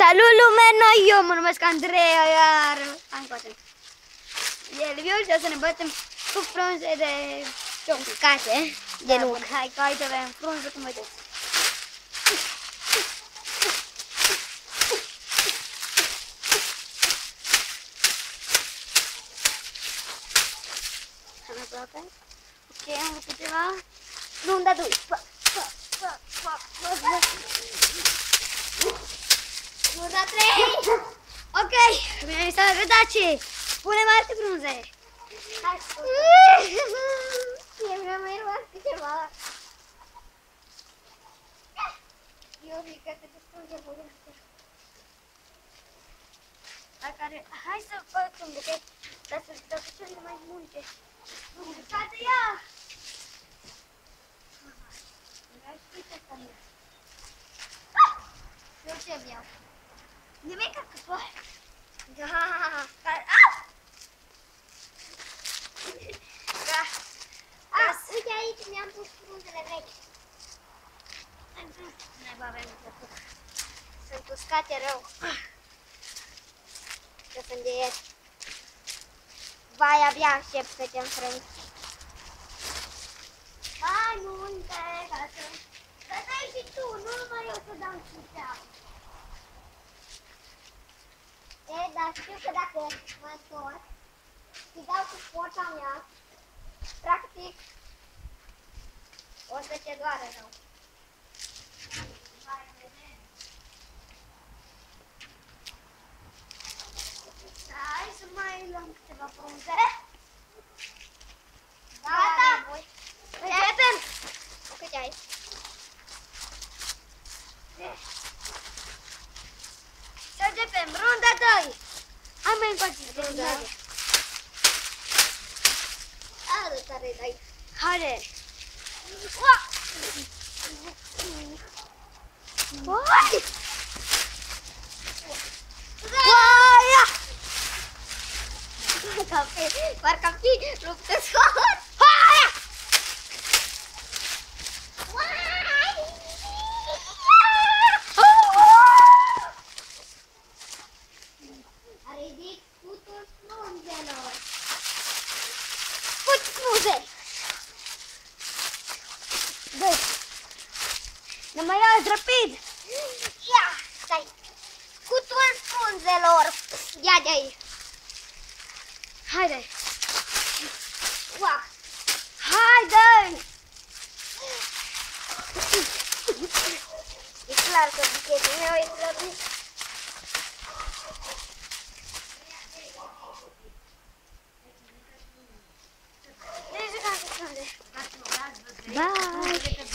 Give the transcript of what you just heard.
Salut lume, eu mă numesc Andreea, iar el viu și o să ne batem cu frunze de cate, de nuc. Hai că aici avem frunze, cum vedeți. Hai mai aproape. Ok, am văzut ceva. Runda 2. Runda 3. Ok, bine mi s-a arătat. Punem alte frunze. Hai să vreau mai roască ceva. Eu zic că te descurge bogată. Hai să fac un buchet, dar să dau cele mai multe. Bucate ea! Eu ce vreau? Nimic că poate. Uite aici mi-am pus frunzele vechi. Sunt uscate rău. Că sunt de ieri. Vai, abia aștept să te înfrângi. Hai multe, ca să... Să dai și tu, nu numai eu să dau și ceau. Dar știu că dacă mă întorc și dau cu forța mea, practic, o să te doară rău. Hai să mai luăm câteva frunze. Gata! Începem! Câte ai? Să începem! Runda 2! Hai mai împărțiți runda 2. Ară tare dai! Haide! Uai! Uai! Parcă am fi luptător! Hai! Ridic scutul frunzelor! Scut frunze! Doi! Ne mai las rapid! Ia! Stai! Scutul frunzelor! Ia de aici! Haide! Ua! Haide! E clar că buchetul meu e slăbit. Bye!